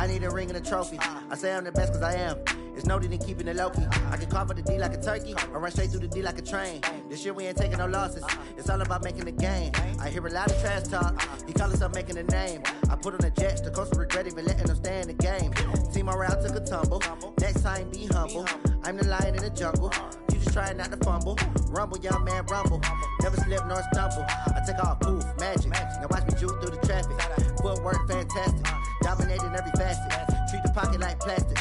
I need a ring and a trophy. I say I'm the best cause I am. It's no need in keeping it low-key. I can carve up the D like a turkey or run straight through the D like a train. This year we ain't taking no losses. It's all about making the game. I hear a lot of trash talk. He call himself making a name. I put on the Jets. The coach will regret even letting them stay in the game. Team morale took a tumble. Next time be humble. I'm the lion in the jungle. You just trying not to fumble. Rumble, young man, rumble. Never slip nor stumble. I take off, poof, magic. Now watch me juke through the traffic. Footwork fantastic. Dominating every facet. Treat the pocket like plastic.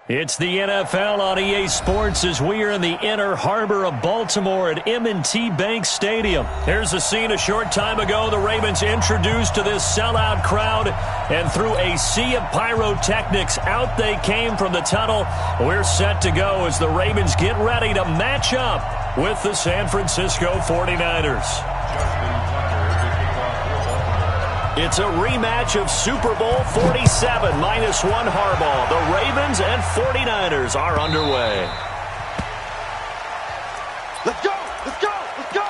It's the NFL on EA Sports as we are in the inner harbor of Baltimore at M&T Bank Stadium. Here's a scene a short time ago. The Ravens introduced to this sellout crowd, and through a sea of pyrotechnics, out they came from the tunnel. We're set to go as the Ravens get ready to match up with the San Francisco 49ers. It's a rematch of Super Bowl 47 -1 Harbaugh. The Ravens and 49ers are underway. Let's go! Let's go! Let's go!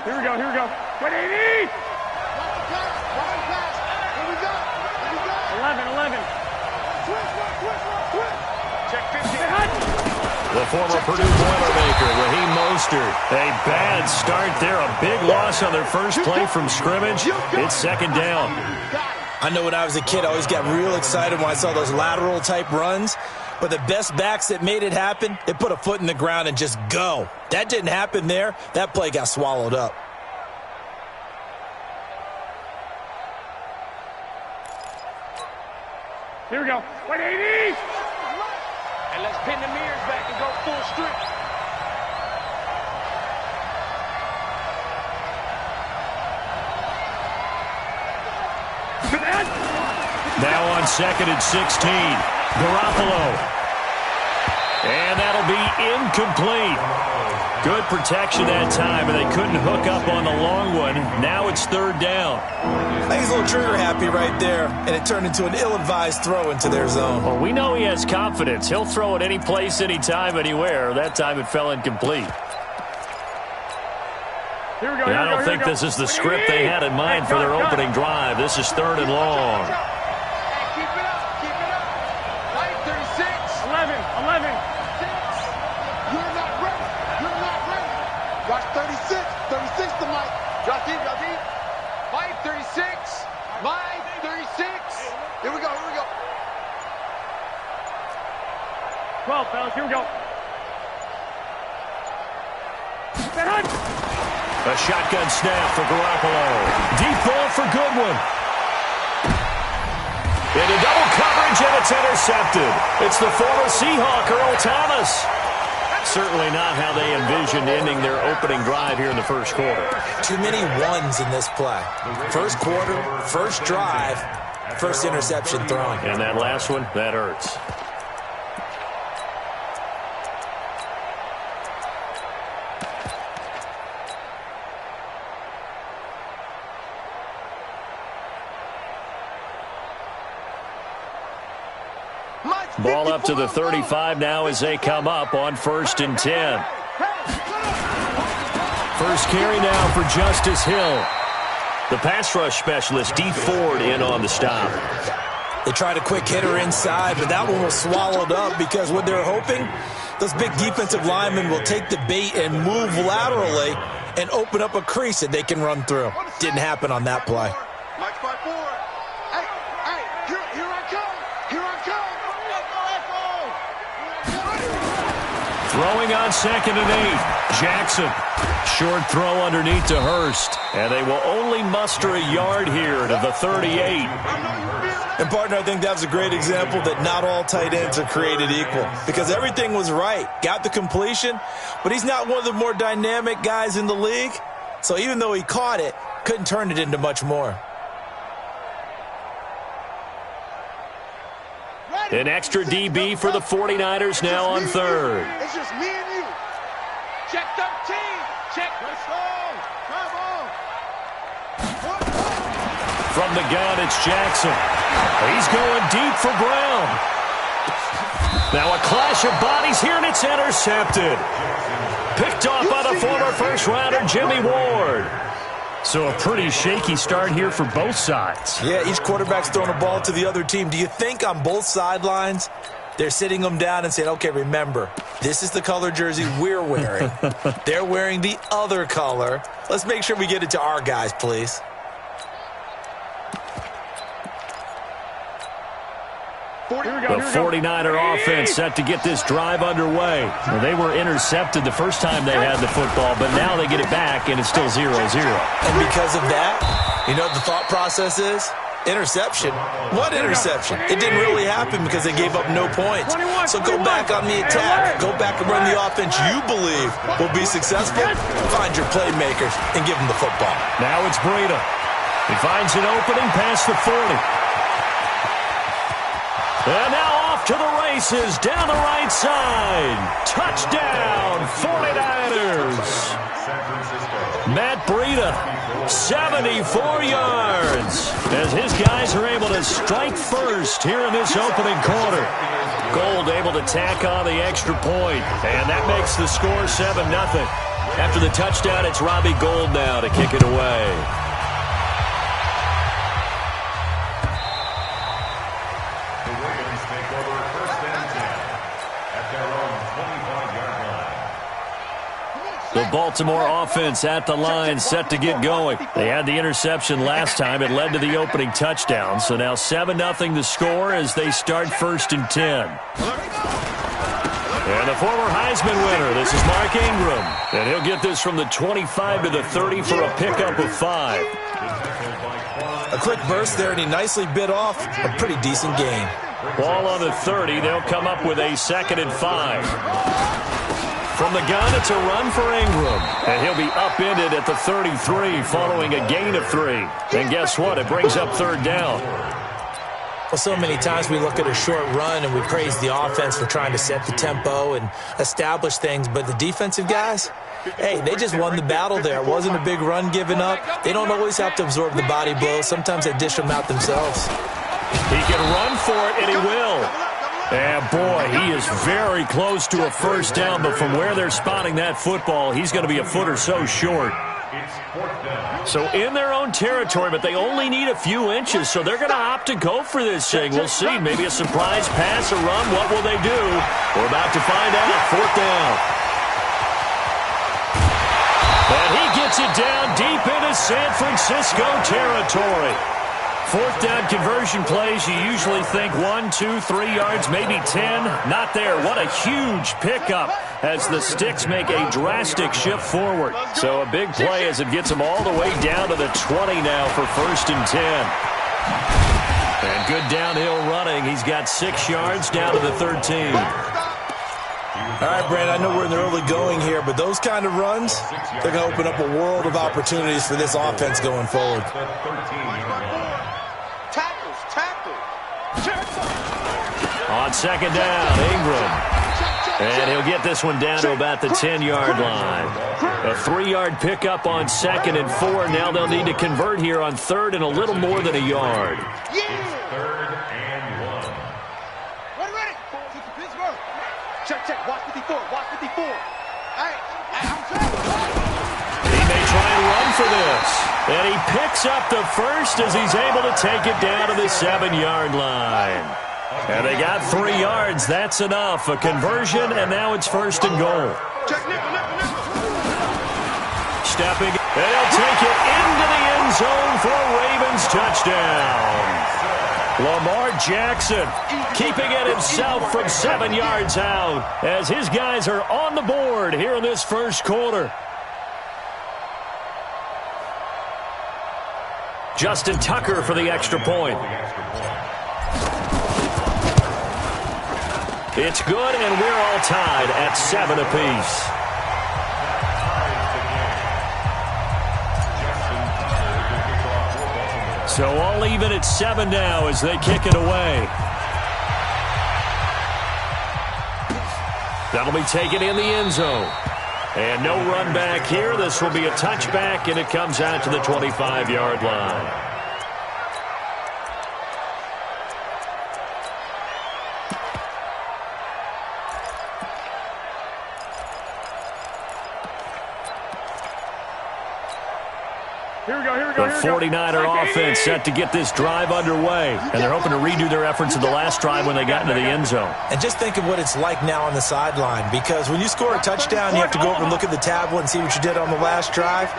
Here we go, here we go. 180! 11. Check 50. The former Purdue Boilermaker, Raheem Mostert. A bad start there. A big loss on their first play from scrimmage. It's second down. I know when I was a kid, I always got real excited when I saw those lateral type runs. But the best backs that made it happen, they put a foot in the ground and just go. That didn't happen there. That play got swallowed up. Here we go. 180! And let's pin the mirrors back and go full strip. Now on second and 16. Garoppolo. And that'll be incomplete. Good protection that time, and they couldn't hook up on the long one. Now it's third down. I think he's a little trigger happy right there, and it turned into an ill-advised throw into their zone. Well, we know he has confidence. He'll throw it any place, anytime, anywhere. That time it fell incomplete. Here we go, I don't think this is the script they had in mind for their opening drive. This is third and long. Keep it up. Keep it up. Right, 36. 11. You're not ready. You're not ready. Watch 36. 36 to Mike. Drop deep. Mike, 36. Mike, 36. Here we go. 12, fellas. Here we go. A shotgun snap for Garoppolo. Deep ball for Goodwin. Into double coverage, and it's intercepted. It's the former Seahawk, Earl Thomas. Certainly not how they envisioned ending their opening drive here in the first quarter. Too many ones in this play. First quarter, first drive, first interception thrown. And that last one, that hurts. Ball up to the 35 now as they come up on 1st and 10. First carry now for Justice Hill. The pass rush specialist, D. Ford, in on the stop. They tried a quick hitter inside, but that one was swallowed up because what they're hoping, those big defensive linemen will take the bait and move laterally and open up a crease that they can run through. Didn't happen on that play. Mike 5-4. Hey, here I come. Throwing on 2nd and 8. Jackson. Short throw underneath to Hurst. And they will only muster a yard here to the 38. And, partner, I think that's a great example that not all tight ends are created equal. Because everything was right. Got the completion, but he's not one of the more dynamic guys in the league. So even though he caught it, couldn't turn it into much more. An extra DB for the 49ers now on 3rd. It's just me and you. Check 13. Check. Let's go. Come on. From the gun, it's Jackson. He's going deep for Brown. Now a clash of bodies here, and it's intercepted. Picked off by the former first-rounder, Jimmy Ward. So a pretty shaky start here for both sides. Yeah, each quarterback's throwing a ball to the other team. Do you think on both sidelines they're sitting them down and saying, okay, remember, this is the color jersey we're wearing. They're wearing the other color. Let's make sure we get it to our guys, please. The 49er offense set to get this drive underway. Well, they were intercepted the first time they had the football, but now they get it back, and it's still 0-0. And because of that, you know what the thought process is? Interception. What interception? It didn't really happen because they gave up no points. So go back on the attack. Go back and run the offense you believe will be successful. Find your playmakers and give them the football. Now it's Breida. He finds an opening past the 40. And now off to the races down the right side. Touchdown, 49ers. Matt Breida, 74 yards, as his guys are able to strike first here in this opening quarter. Gold able to tack on the extra point, and that makes the score 7-0. After the touchdown, it's Robbie Gould now to kick it away. The Baltimore offense at the line, set to get going. They had the interception last time. It led to the opening touchdown. So now 7-0 the score as they start 1st and 10. And the former Heisman winner, this is Mark Ingram. And he'll get this from the 25 to the 30 for a pickup of 5. A quick burst there, and he nicely bit off a pretty decent gain. Ball on the 30. They'll come up with a 2nd and 5. From the gun, it's a run for Ingram. And he'll be upended at the 33 following a gain of 3. And guess what? It brings up 3rd down. Well, so many times we look at a short run and we praise the offense for trying to set the tempo and establish things. But the defensive guys, hey, they just won the battle there. It wasn't a big run given up. They don't always have to absorb the body blows. Sometimes they dish them out themselves. He can run for it, and he will. And, boy, he is very close to a 1st down, but from where they're spotting that football, he's going to be a foot or so short. So in their own territory, but they only need a few inches, so they're going to opt to go for this thing. We'll see. Maybe a surprise pass or run. What will they do? We're about to find out. 4th down. And he gets it down deep into San Francisco territory. 4th down conversion plays, you usually think 1, 2, 3 yards, maybe 10. Not there. What a huge pickup as the sticks make a drastic shift forward. So a big play as it gets them all the way down to the 20 now for 1st and 10. And good downhill running. He's got 6 yards down to the 13. All right, Brandon, I know we're in the early going here, but those kind of runs, they're going to open up a world of opportunities for this offense going forward. On 2nd down, Ingram. And he'll get this one down to about the 10-yard line. A 3-yard pickup on 2nd and 4. Now they'll need to convert here on 3rd and a little more than a yard. 3rd and 1. Ready. Check. Watch 54. Watch 54. He may try and run for this. And he picks up the 1st as he's able to take it down to the 7-yard line. And they got 3 yards. That's enough. A conversion, and now it's 1st and goal. Stepping, and he'll take it into the end zone for a Ravens touchdown. Lamar Jackson keeping it himself from 7 yards out as his guys are on the board here in this 1st quarter. Justin Tucker for the extra point. It's good, and we're all tied at 7 apiece. So all even at 7 now as they kick it away. That'll be taken in the end zone. And no run back here. This will be a touchback, and it comes out to the 25-yard line. Here we go, here we go, The here we go. 49er offense set to get this drive underway, and they're hoping to redo their efforts of the last drive when they got into the end zone. And just think of what it's like now on the sideline, because when you score a touchdown, you have to go over and look at the tablet and see what you did on the last drive.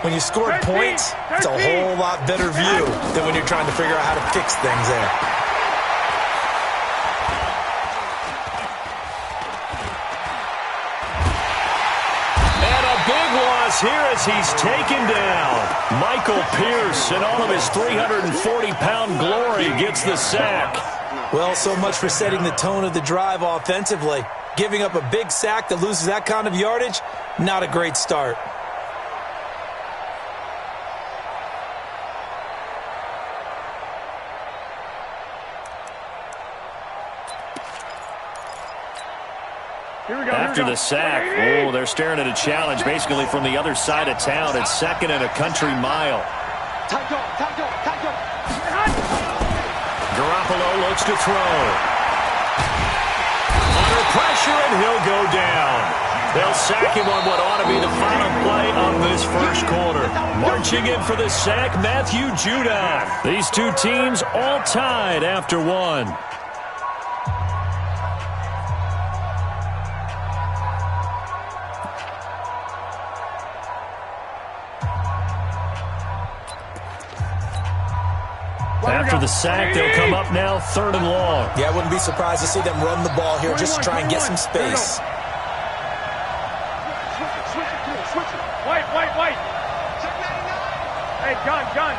When you scored points, it's a whole lot better view than when you're trying to figure out how to fix things there. Here as he's taken down. Michael Pierce, in all of his 340-pound glory, gets the sack. Well, so much for setting the tone of the drive offensively. Giving up a big sack that loses that kind of yardage, not a great start. After the sack, they're staring at a challenge basically from the other side of town. It's 2nd and a country mile. Garoppolo looks to throw. Under pressure, and he'll go down. They'll sack him on what ought to be the final play of this first quarter. Marching in for the sack, Matthew Judon. These two teams all tied after one. After the sack, they'll come up now 3rd and long. Yeah, I wouldn't be surprised to see them run the ball here just to try and get some space. White. Hey, gun.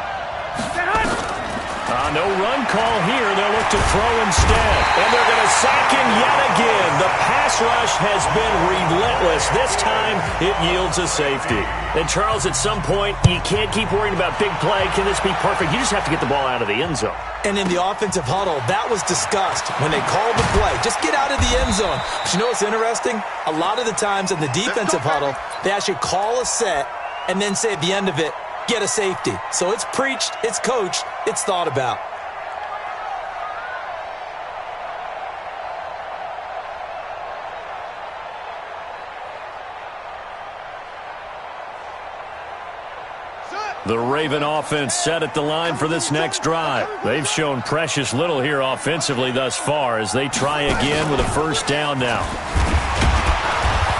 No run call here. They'll look to throw instead. And they're going to sack him yet again. The pass rush has been relentless. This time, it yields a safety. And, Charles, at some point, you can't keep worrying about big play. Can this be perfect? You just have to get the ball out of the end zone. And in the offensive huddle, that was discussed when they called the play. Just get out of the end zone. But you know what's interesting? A lot of the times in the defensive huddle, they actually call a set and then say at the end of it, get a safety. So it's preached, it's coached, it's thought about. The Raven offense set at the line for this next drive. They've shown precious little here offensively thus far as they try again with a first down now.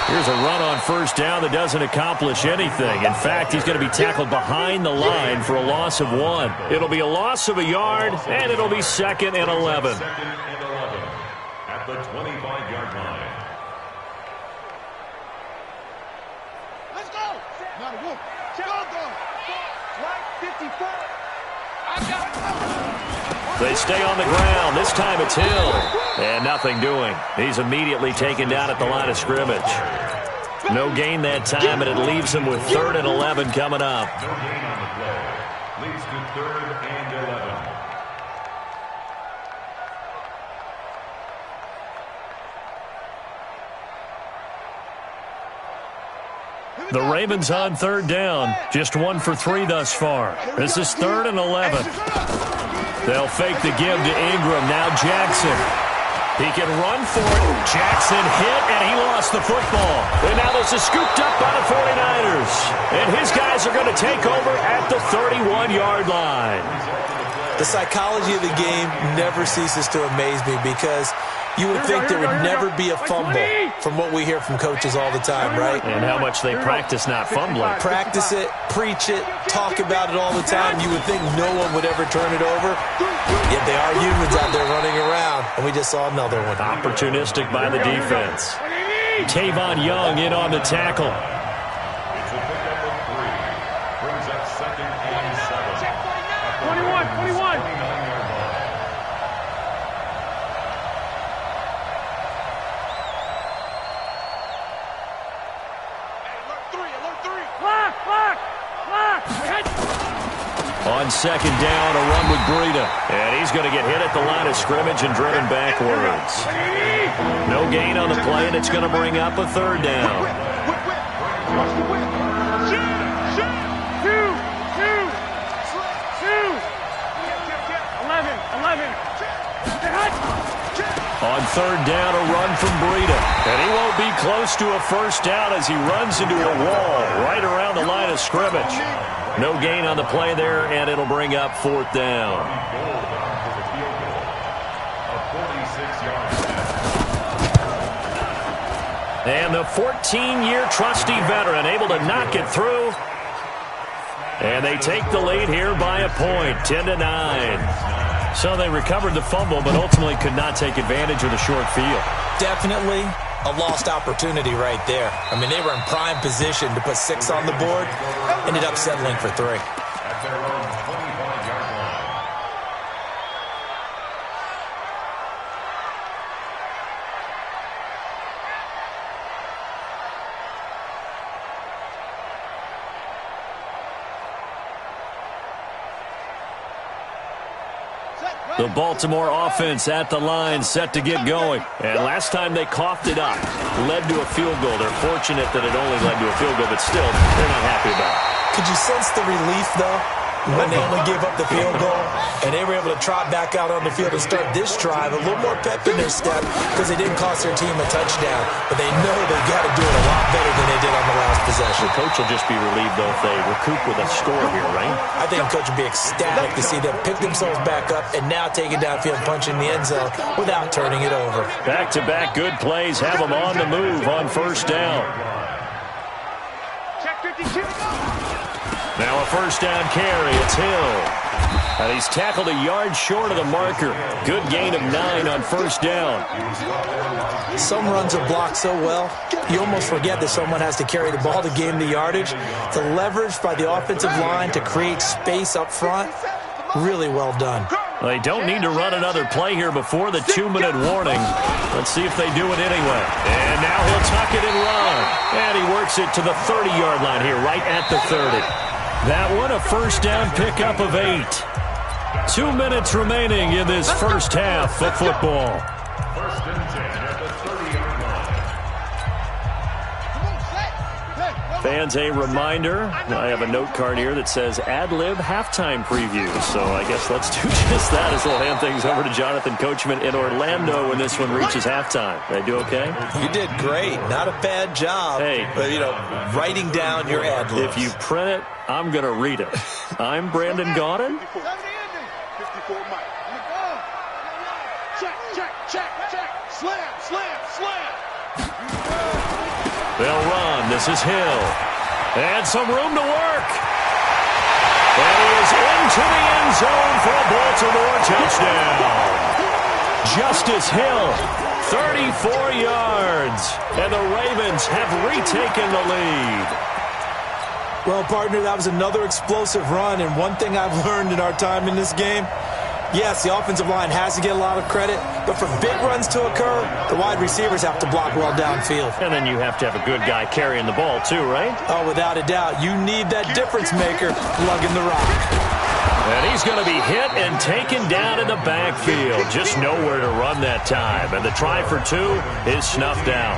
Here's a run on first down that doesn't accomplish anything. In fact, he's going to be tackled behind the line for a loss of 1. It'll be a loss of a yard, and it'll be 2nd and 11. At the 25-yard line. Let's go. Not a whoop. Go. Right 54. I got it. They stay on the ground. This time it's Hill. And nothing doing. He's immediately taken down at the line of scrimmage. No gain that time, and it leaves him with 3rd and 11 coming up. No gain on the play. Leads to 3rd and 11. The Ravens on 3rd down. Just 1 for 3 thus far. This is 3rd and 11. They'll fake the give to Ingram. Now Jackson. He can run for it. Jackson hit, and he lost the football. And now this is scooped up by the 49ers. And his guys are going to take over at the 31-yard line. The psychology of the game never ceases to amaze me because you would think there would never be a fumble from what we hear from coaches all the time, right? And how much they practice not fumbling. Practice it, preach it, talk about it all the time. You would think no one would ever turn it over. Yet they are humans out there running around, and we just saw another one. Opportunistic by the defense. Tavon Young in on the tackle. It's a pickup of 3. Brings up 2nd and 7. 21. 29-yard line. On 2nd down, a run with Breida. And he's going to get hit at the line of scrimmage and driven backwards. No gain on the play, and it's going to bring up a 3rd down. On 3rd down, a run from Breida. And he won't be close to a first down as he runs into a wall right around the line of scrimmage. No gain on the play there, and it'll bring up fourth down. And the 14-year trusty veteran able to knock it through. And they take the lead here by a point, 10-9. So they recovered the fumble, but ultimately could not take advantage of the short field. Definitely a lost opportunity right there. I mean, they were in prime position to put 6 on the board. Ended up settling for 3. At their own 25-yard line. The Baltimore offense at the line, set to get going. And last time they coughed it up, led to a field goal. They're fortunate that it only led to a field goal, but still, they're not happy about it. Could you sense the relief, though, when they only gave up the field goal and they were able to trot back out on the field and start this drive a little more pep in their step because they didn't cost their team a touchdown, but they know they got to do it a lot better than they did on the last possession. The coach will just be relieved, though, if they recoup with a score here, right? I think the coach will be ecstatic to see them pick themselves back up and now take it downfield, punch in the end zone without turning it over. Back-to-back good plays have them on the move on first down. Check 52. Now a first down carry. It's Hill. And he's tackled a yard short of the marker. Good gain of 9 on first down. Some runs are blocked so well, you almost forget that someone has to carry the ball to gain the yardage. The leverage by the offensive line to create space up front, really well done. They don't need to run another play here before the 2-minute warning. Let's see if they do it anyway. And now he'll tuck it and run. And he works it to the 30-yard line here, right at the 30. That one, a first down pickup of 8. 2 minutes remaining in this first half of football. First and 10 at the 30-yard line. Fans, a reminder, I have a note card here that says ad-lib halftime preview. So I guess let's do just that as we'll hand things over to Jonathan Coachman in Orlando when this one reaches halftime. Did I do okay? You did great. Not a bad job. Hey. But, writing down your ad-libs. If you print it, I'm going to read it. I'm Brandon Gaudin. 54 Mike. Check. Slam. They'll run. This is Hill. And some room to work. And he is into the end zone for a Baltimore touchdown. Justice Hill, 34 yards. And the Ravens have retaken the lead. Well, partner, that was another explosive run, and one thing I've learned in our time in this game, yes, the offensive line has to get a lot of credit, but for big runs to occur, the wide receivers have to block well downfield. And then you have to have a good guy carrying the ball too, right? Oh, without a doubt. You need that difference maker lugging the rock. And he's going to be hit and taken down in the backfield. Just nowhere to run that time. And the try for 2 is snuffed out.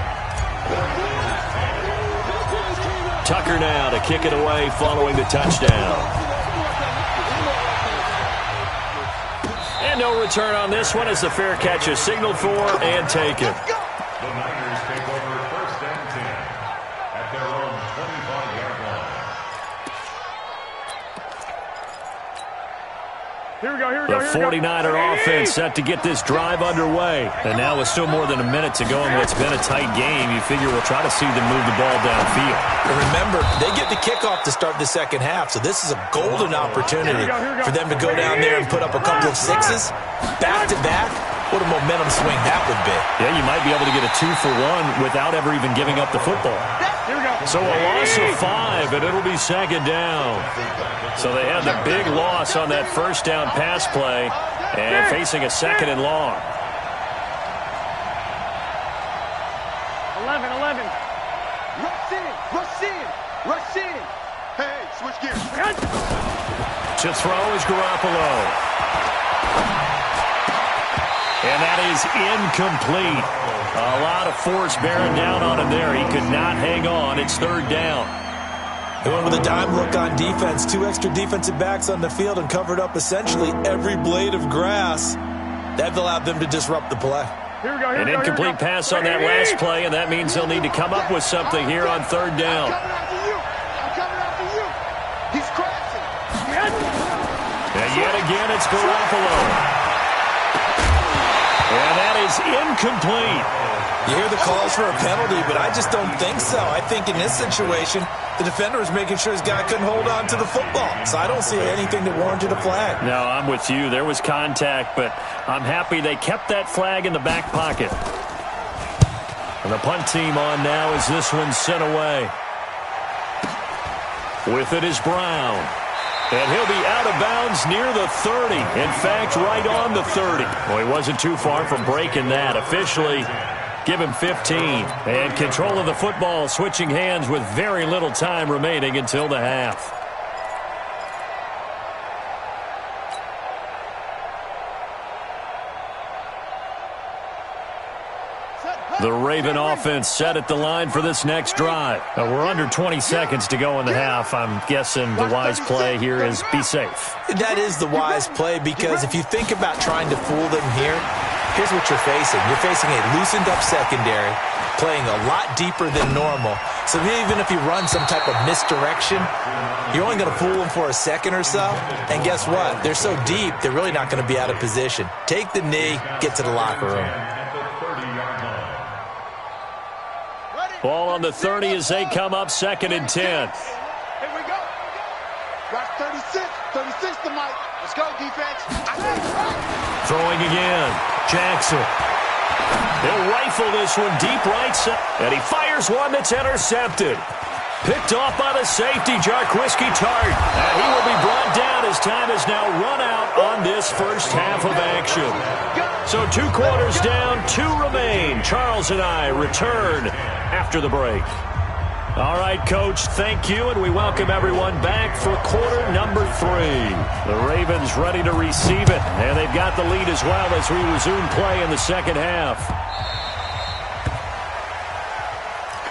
Tucker now to kick it away following the touchdown. And no return on this one as the fair catch is signaled for and taken. The Niners take over first and 10 at their own 25-yard line. Here we go. The 49er offense set to get this drive underway. And now with still more than a minute to go in what's been a tight game, you figure we'll try to see them move the ball downfield. And remember, they get the kickoff to start the second half, so this is a golden opportunity for them to go down there and put up a couple of 6s. Back-to-back, what a momentum swing that would be. Yeah, you might be able to get a 2-for-1 without ever even giving up the football. Here we go. So a loss of 5, and it'll be second down. So they had the big loss on that first down pass play and facing a second and long. 11. Rush in. Hey, switch gears. To throw is Garoppolo. And that is incomplete. A lot of force bearing down on him there. He could not hang on. It's third down. They went with a dime look on defense. 2 extra defensive backs on the field and covered up essentially every blade of grass. That allowed them to disrupt the play. Here we go. An incomplete pass on that last play, and that means they'll need to come up with something here on third down. I'm coming after you. He's crashing. Yet again, it's Garoppolo. And that is incomplete. You hear the calls for a penalty, but I just don't think so. I think in this situation, the defender was making sure his guy couldn't hold on to the football. So I don't see anything that warranted a flag. No, I'm with you. There was contact, but I'm happy they kept that flag in the back pocket. And the punt team on now as this one's sent away. With it is Brown. And he'll be out of bounds near the 30. In fact, right on the 30. Well, he wasn't too far from breaking that. Officially, give him 15. And control of the football switching hands with very little time remaining until the half. The Raven offense set at the line for this next drive. We're under 20 seconds to go in the half. I'm guessing the wise play here is be safe. That is the wise play, because if you think about trying to fool them here, here's what you're facing. You're facing a loosened up secondary, playing a lot deeper than normal. So even if you run some type of misdirection, you're only going to fool them for a second or so. And guess what? They're so deep, they're really not going to be out of position. Take the knee, get to the locker room. Ball on the 30 as they come up 2nd and 10. Here we go. Got 36. 36 to Mike. Let's go, defense. Throwing again. Jackson. He'll rifle this one deep right side. And he fires one that's intercepted. Picked off by the safety, Jarquiski Tart. And he will be brought down as time has now run out on this first half of action. So 2 quarters down, 2 remain. Charles and I return after the break. All right, Coach, thank you, and we welcome everyone back for quarter number 3. The Ravens ready to receive it, and they've got the lead as well as we resume play in the second half.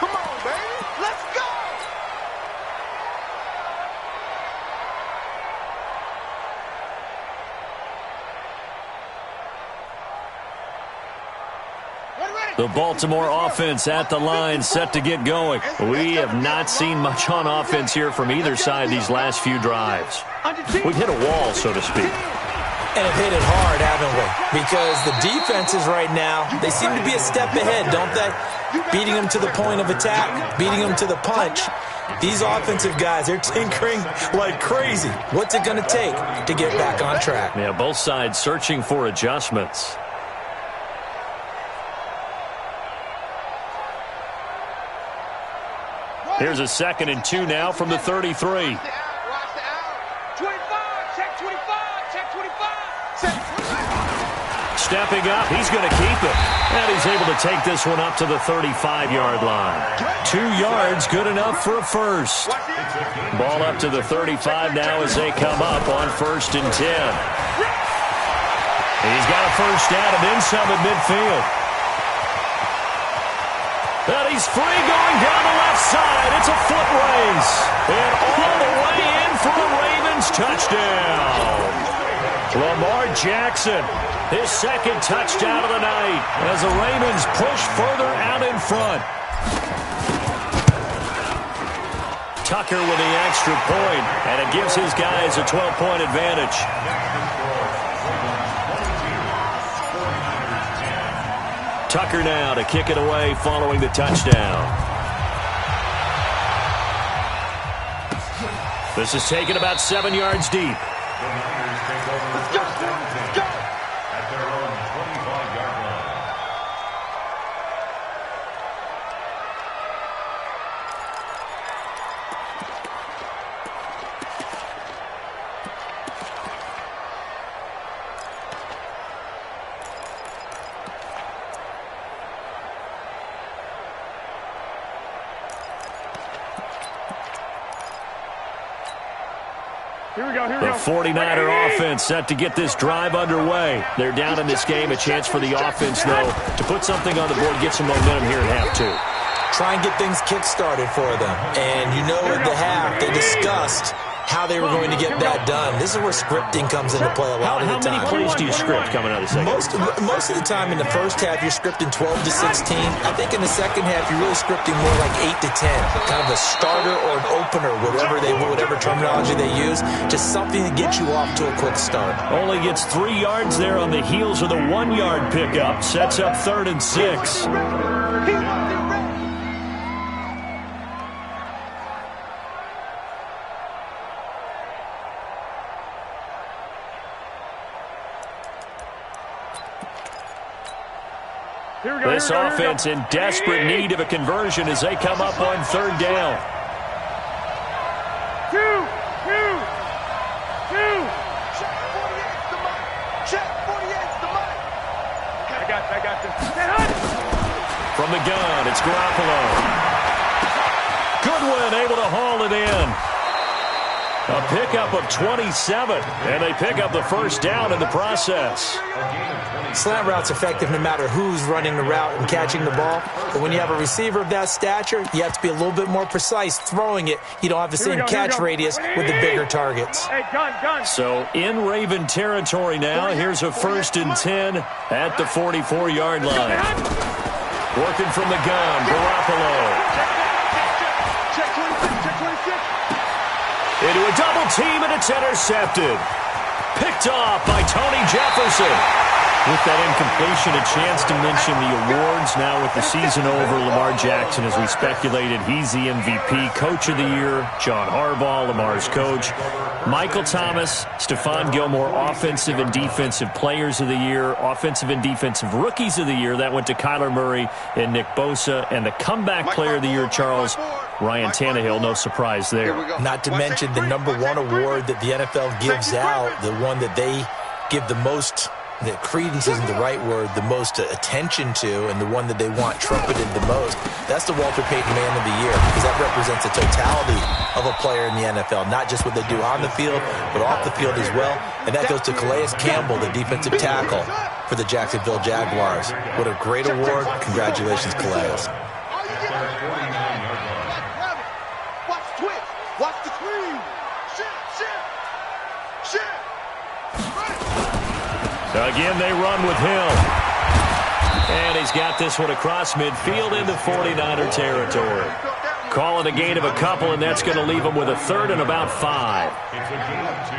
Come on, baby. Let's go. The Baltimore offense at the line, set to get going. We have not seen much on offense here from either side these last few drives. We've hit a wall, so to speak. And have hit it hard, haven't we? Because the defenses right now, they seem to be a step ahead, don't they? Beating them to the point of attack, beating them to the punch. These offensive guys, they're tinkering like crazy. What's it going to take to get back on track? Yeah, both sides searching for adjustments. Here's a 2nd and 2 now from the 33. Watch the out. 25. Check 25. Check 25. Stepping up, he's going to keep it. And he's able to take this one up to the 35-yard line. 2 yards, good enough for a first. Ball up to the 35 now as they come up on 1st and 10. He's got a first down and then some at midfield. And he's free going down the left side. It's a foot race. And all the way in for the Ravens touchdown. Lamar Jackson, his 2nd touchdown of the night as the Ravens push further out in front. Tucker with the extra point, and it gives his guys a 12-point advantage. Tucker now to kick it away following the touchdown. This is taken about 7 yards deep. Let's go. Let's go. At their own 25-yard line. Here we go. The 49er offense set to get this drive underway. They're down in this game. A chance for the offense, though, to put something on the board, get some momentum here in half 2. Try and get things kick-started for them. And you know at the half, they discussed how they were going to get that done. This is where scripting comes into play a lot of the time. How many plays do you script coming out of the second? Most of the time in the first half, you're scripting 12 to 16. I think in the second half, you're really scripting more like 8 to 10. Kind of a starter or an opener, whatever terminology they use. Just something to get you off to a quick start. Only gets 3 yards there on the heels of the 1-yard pickup. Sets up 3rd and 6. This offense in desperate need of a conversion as they come up on 3rd down. Two. Check 48's the money. I got this. From the gun, it's Garoppolo. Goodwin able to haul it in. A pickup of 27, and they pick up the 1st down in the process. Slant route's effective no matter who's running the route and catching the ball. But when you have a receiver of that stature, you have to be a little bit more precise throwing it. You don't have the same catch radius with the bigger targets. Hey, gun. So in Raven territory now, here's a 1st and 10 at the 44-yard line. Working from the gun, Garoppolo. Check 26. Into a double team, and it's intercepted. Picked off by Tony Jefferson. With that incompletion, a chance to mention the awards. Now with the season over, Lamar Jackson, as we speculated, he's the MVP. Coach of the Year, John Harbaugh, Lamar's coach. Michael Thomas, Stephon Gilmore, Offensive and Defensive Players of the Year. Offensive and Defensive Rookies of the Year. That went to Kyler Murray and Nick Bosa. And the Comeback Player of the Year, Charles, Ryan Tannehill. No surprise there. Not to mention the #1 award that the NFL gives out, the one that they give the most, that credence isn't the right word, the most attention to, and the one that they want trumpeted the most. That's the Walter Payton Man of the Year, because that represents the totality of a player in the NFL, not just what they do on the field, but off the field as well. And that goes to Calais Campbell, the defensive tackle for the Jacksonville Jaguars. What a great award. Congratulations, Calais. Watch the screen. Shit. Again, they run with Hill. And he's got this one across midfield into 49er territory. Calling a gain of a couple, and that's going to leave him with a 3rd and about 5. It's a gain of 2.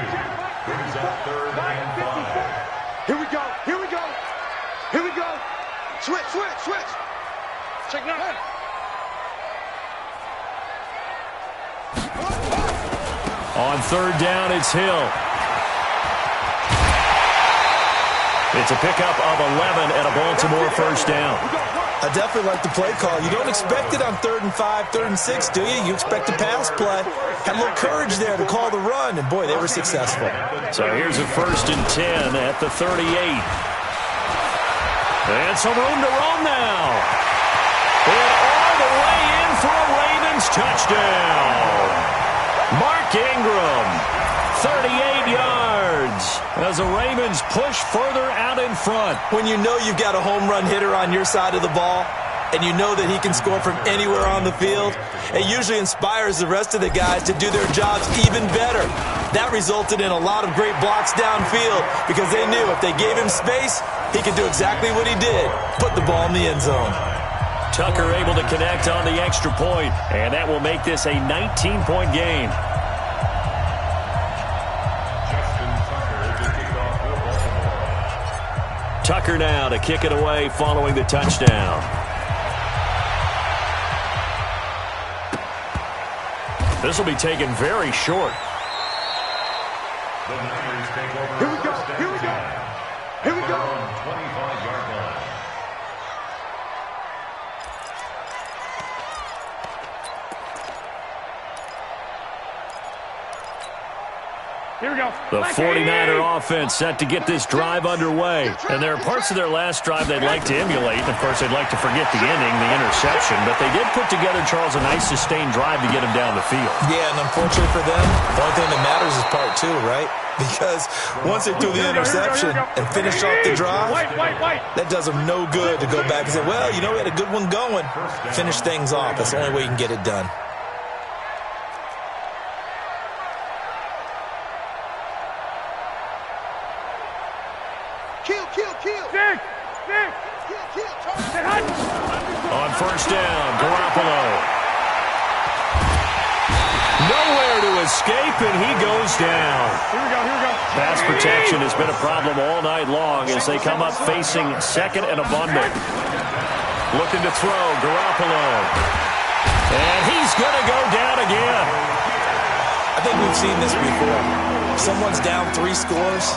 Brings up 3rd and 5. Here we go. Switch. Check now. On 3rd down, it's Hill. It's a pickup of 11 and a Baltimore 1st down. I definitely like the play call. You don't expect it on 3rd and 5, 3rd and 6, do you? You expect a pass play. Had a little courage there to call the run, and boy, they were successful. So here's a 1st and 10 at the 38. And some room to run now. And all the way in for a Ravens touchdown. Mark Ingram, 38 yards, as the Ravens push further out in front. When you know you've got a home run hitter on your side of the ball, and you know that he can score from anywhere on the field, it usually inspires the rest of the guys to do their jobs even better. That resulted in a lot of great blocks downfield, because they knew if they gave him space, he could do exactly what he did, put the ball in the end zone. Tucker able to connect on the extra point, and that will make this a 19-point game. Tucker now to kick it away following the touchdown. This will be taken very short. The Niners take over. Here we go. 25-yard line. Here we go. The 49er offense set to get this drive underway. And there are parts of their last drive they'd like to emulate. And, of course, they'd like to forget the ending, the interception. But they did put together, Charles, a nice sustained drive to get him down the field. Yeah, and unfortunately for them, the only thing that matters is part 2, right? Because once they threw the interception and finished off the drive, that does them no good to go back and say, well, you know, we had a good one going. Finish things off. That's the only way you can get it done. Kill. Dig. On first down, Garoppolo. Nowhere to escape, and he goes down. Here we go. Pass protection has been a problem all night long as they come up facing second and abundant. Looking to throw, Garoppolo. And he's going to go down again. I think we've seen this before. Someone's down 3 scores.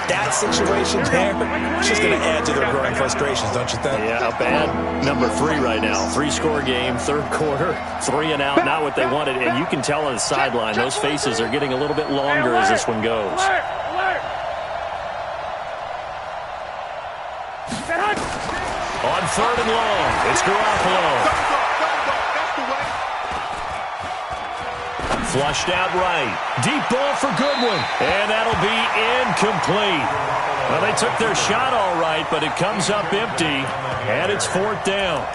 That situation there, it's just going to add to their growing frustrations, don't you think? Yeah, a bad number 3 right now. 3-score game, third quarter, 3 and out, not what they wanted. And you can tell on the sideline, those faces are getting a little bit longer as this one goes. On third and long, it's Garoppolo. Flushed out right. Deep ball for Goodwin. And that'll be incomplete. Well, they took their shot all right, but it comes up empty. And it's fourth down.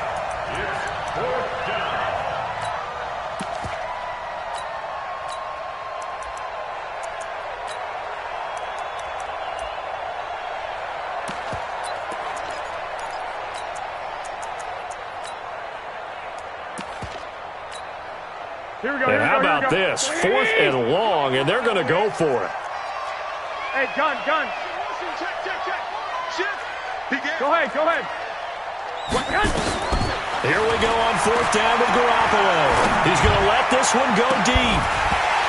And how about this? Fourth and long, and they're going to go for it. Hey, gun. Check. Shift. Go ahead. Here we go on fourth down with Garoppolo. He's going to let this one go deep.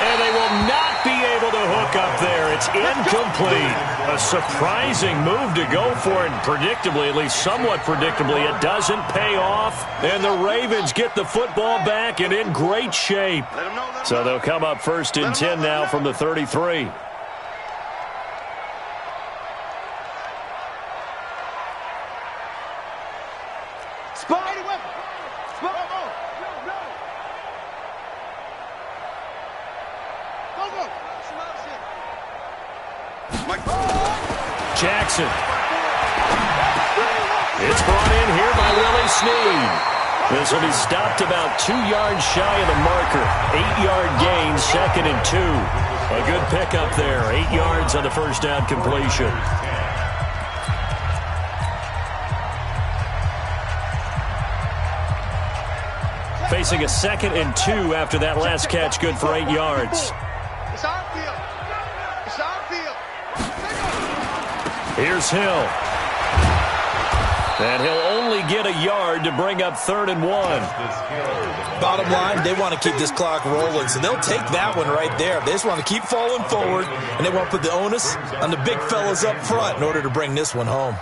And they will not be able to hook up there. It's incomplete. A surprising move to go for it. And predictably, at least somewhat predictably, it doesn't pay off. And the Ravens get the football back and in great shape. So they'll come up first and 10 now from the 33. Spider weapon. Jackson. It's brought in here by Willie Snead. This will be stopped about 2 yards shy of the marker. 8-yard gain, second and 2. A good pickup there. 8 yards on the first down completion. Facing a second and 2 after that last catch, good for 8 yards. It's our field. Here's Hill. And he'll only get a yard to bring up 3rd and 1. Bottom line, they want to keep this clock rolling, so they'll take that one right there. They just want to keep falling forward, and they want to put the onus on the big fellas up front in order to bring this one home.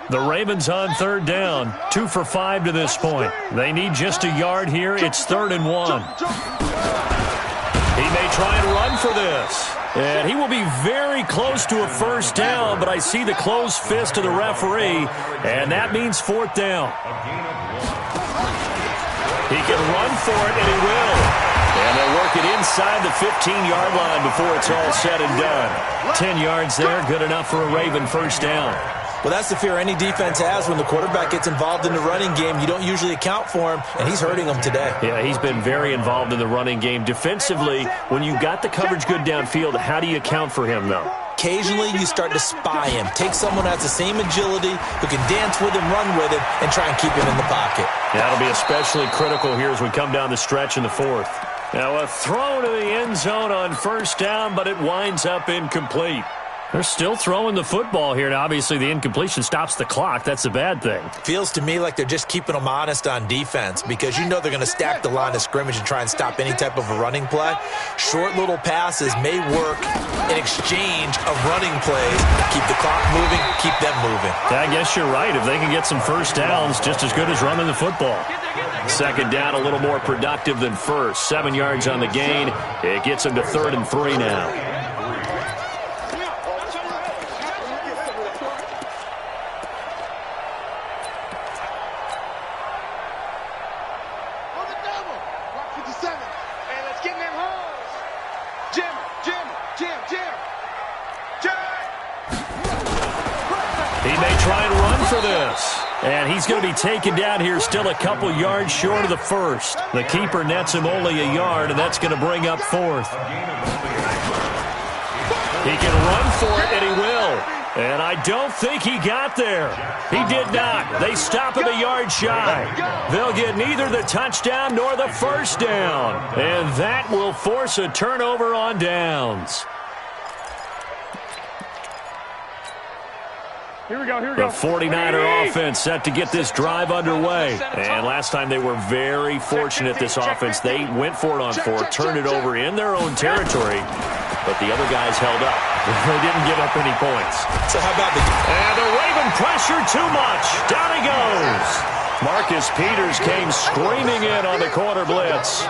The Ravens on 3rd down, 2 for 5 to this point. They need just a yard here. It's 3rd and 1. He may try and run for this. And he will be very close to a first down, but I see the closed fist of the referee, and that means 4th down. He can run for it, and he will. And they'll work it inside the 15-yard line before it's all said and done. 10 yards there, good enough for a Raven first down. Well, that's the fear any defense has when the quarterback gets involved in the running game. You don't usually account for him, and he's hurting them today. Yeah, he's been very involved in the running game. Defensively, when you got the coverage good downfield, how do you account for him, though? Occasionally, you start to spy him. Take someone who has the same agility, who can dance with him, run with him, and try and keep him in the pocket. That'll be especially critical here as we come down the stretch in the 4th. Now, a throw to the end zone on first down, but it winds up incomplete. They're still throwing the football here, and obviously the incompletion stops the clock. That's a bad thing. Feels to me like they're just keeping them honest on defense because you know they're going to stack the line of scrimmage and try and stop any type of a running play. Short little passes may work in exchange of running plays. Keep the clock moving, keep them moving. I guess you're right. If they can get some first downs, just as good as running the football. Second down, a little more productive than first. 7 yards on the gain. It gets them to 3rd and 3 now. And he's going to be taken down here still a couple yards short of the first. The keeper nets him only a yard, and that's going to bring up 4th. He can run for it, and he will. And I don't think he got there. He did not. They stop him a yard shy. They'll get neither the touchdown nor the first down. And that will force a turnover on downs. Here we go, here we go. The 49er offense set to get this drive underway. And last time they were very fortunate, this offense. They went for it on fourth, turned it over in their own territory, but the other guys held up. They didn't give up any points. So how about And the Raven pressure too much. Down he goes. Marcus Peters came screaming in on the corner blitz.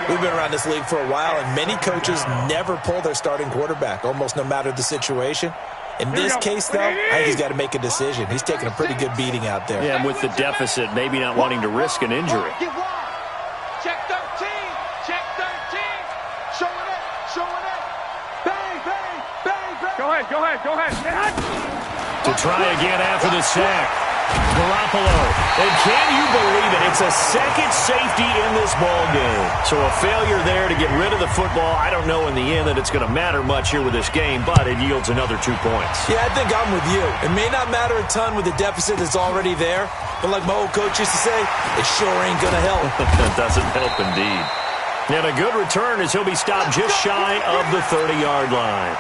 We've been around this league for a while, and many coaches never pull their starting quarterback, almost no matter the situation. In this case, though, I think he's got to make a decision. He's taking a pretty good beating out there. Yeah, and with the deficit, maybe not wanting to risk an injury. Check 13. Check 13. Showing it. Showing it. Bang, bang, bang, bang. Go ahead. To try again after the sack. Garoppolo. And can you believe it? It's a second safety in this ball game. So a failure there to get rid of the football. I don't know in the end that it's going to matter much here with this game, but it yields another 2 points. Yeah, I think I'm with you. It may not matter a ton with the deficit that's already there, but like my old coach used to say, it sure ain't going to help. That doesn't help indeed. And a good return as he'll be stopped just shy of the 30-yard line.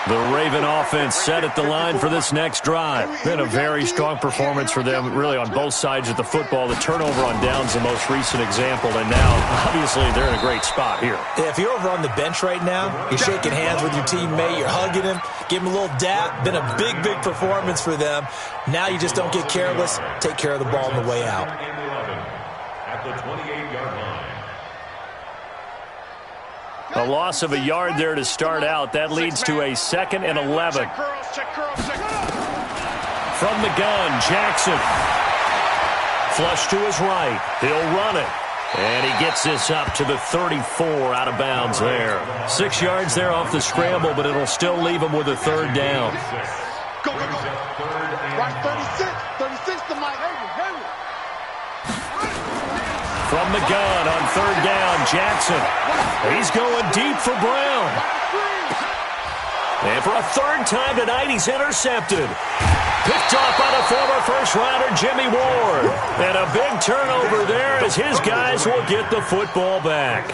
The Raven offense set at the line for this next drive. Been a very strong performance for them, really on both sides of the football. The turnover on downs, the most recent example, and now, obviously, they're in a great spot here. Yeah, if you're over on the bench right now, you're shaking hands with your teammate, you're hugging him, give him a little dap. Been a big, big performance for them. Now you just don't get careless. Take care of the ball on the way out. At the 28-yard line. A loss of a yard there to start out. That leads to a 2nd and 11. From the gun, Jackson. Flush to his right. He'll run it. And he gets this up to the 34 out of bounds there. 6 yards there off the scramble, but it'll still leave him with a third down. Go. Right, 36 to Mike. From the gun on third down, Jackson. He's going deep for Brown. And for a third time tonight, he's intercepted. Picked off by the former first-rounder Jimmy Ward. And a big turnover there as his guys will get the football back.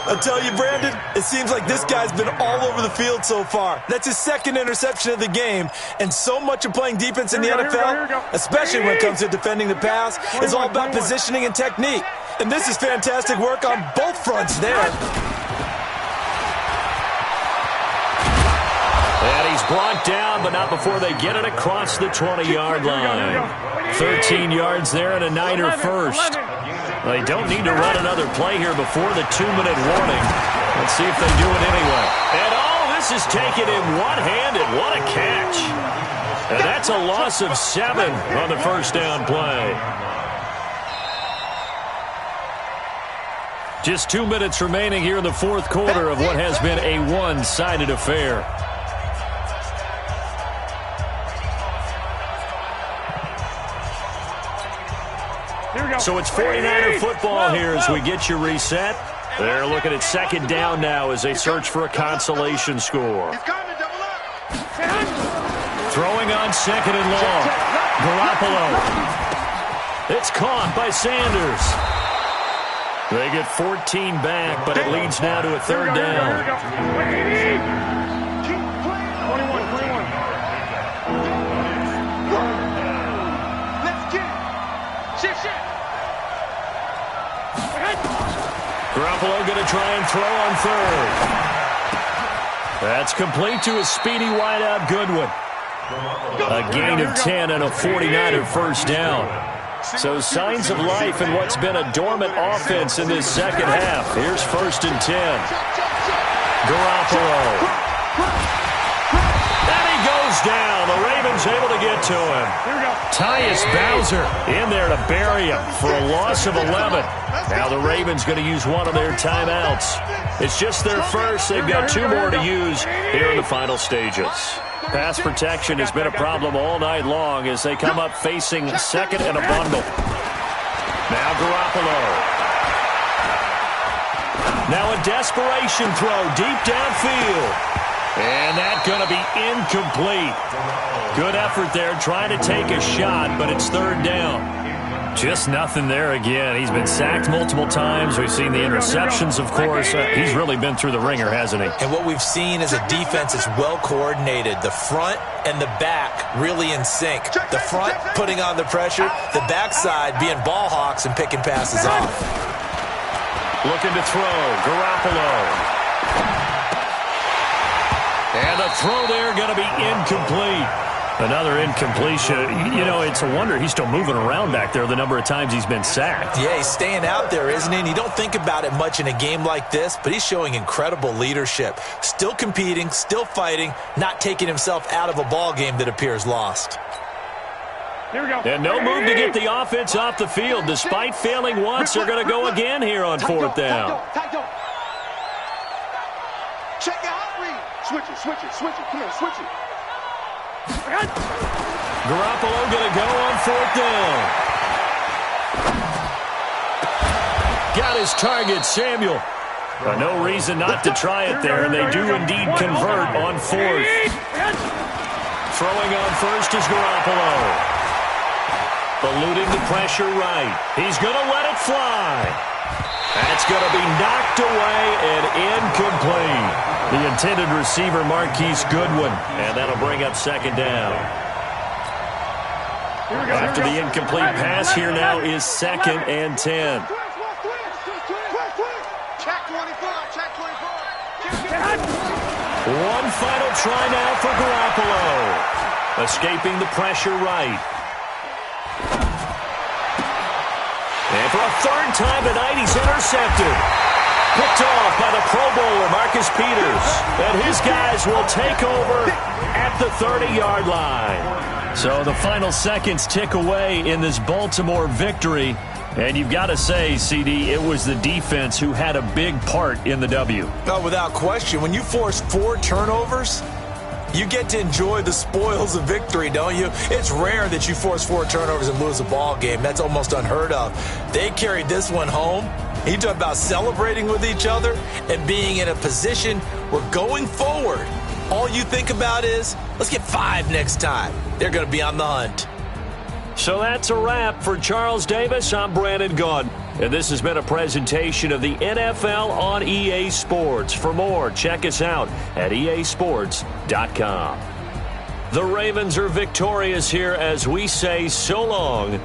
I'll tell you, Brandon, it seems like this guy's been all over the field so far. That's his 2nd interception of the game. And so much of playing defense in the NFL, especially when it comes to defending the pass, is all about positioning and technique. And this is fantastic work on both fronts there. And he's brought down, but not before they get it across the 20-yard line. 13 yards there and a Niner first. They don't need to run another play here before the 2-minute warning. Let's see if they do it anyway. And this is taken in one-handed. What a catch. And that's a loss of 7 on the first down play. Just 2 minutes remaining here in the fourth quarter of what has been a one-sided affair. So it's 49er football here as we get you reset. They're looking at 2nd down now as they search for a consolation score. Throwing on 2nd and long. Garoppolo. It's caught by Sanders. They get 14 back, but it leads now to a third down. 21. Let's get it. Shift. Garoppolo going to try and throw on third. That's complete to a speedy wideout Goodwin. A gain of 10 and a 49er first down. So signs of life in what's been a dormant offense in this second half. Here's 1st and 10. Garoppolo. And he goes down. The Ravens able to get to him. Tyus Bowser in there to bury him for a loss of 11. Now the Ravens going to use one of their timeouts. It's just their first. They've got 2 more to use here in the final stages. Pass protection has been a problem all night long as they come up facing 2nd and a bundle. Now Garoppolo. Now a desperation throw deep downfield. And that's going to be incomplete. Good effort there trying to take a shot, but it's third down. Just nothing there again. He's been sacked multiple times. We've seen the interceptions, of course. He's really been through the ringer, hasn't he? And what we've seen is a defense that's well coordinated. The front and the back really in sync. The front putting on the pressure, the backside being ball hawks and picking passes off. Looking to throw, Garoppolo. And the throw there going to be incomplete. Another incompletion. You know, it's a wonder he's still moving around back there the number of times he's been sacked. Yeah, he's staying out there, isn't he? And you don't think about it much in a game like this, but he's showing incredible leadership. Still competing, still fighting, not taking himself out of a ball game that appears lost. Here we go. And no move to get the offense off the field. Despite failing once, they're going to go again here on fourth down. Check your hot read. Switch it. Come on, switch it. Garoppolo going to go on fourth down. Got his target, Samuel. No reason not to try it there, and they do indeed convert on fourth. Throwing on first is Garoppolo. Eluding the pressure right. He's going to let it fly. That's going to be knocked away and incomplete. The intended receiver, Marquise Goodwin, and that'll bring up second down. After the incomplete pass, here now is 2nd and 10. Check 24, check 24. One final try now for Garoppolo. Escaping the pressure right. And for a third time tonight, he's intercepted. Picked off by the Pro Bowler, Marcus Peters. And his guys will take over at the 30-yard line. So the final seconds tick away in this Baltimore victory. And you've got to say, CD, it was the defense who had a big part in the W. Oh, without question. When you force 4 turnovers, you get to enjoy the spoils of victory, don't you? It's rare that you force 4 turnovers and lose a ball game. That's almost unheard of. They carried this one home. You talk about celebrating with each other and being in a position where going forward, all you think about is, let's get 5 next time. They're going to be on the hunt. So that's a wrap for Charles Davis. I'm Brandon Gaudin. And this has been a presentation of the NFL on EA Sports. For more, check us out at easports.com. The Ravens are victorious here as we say so long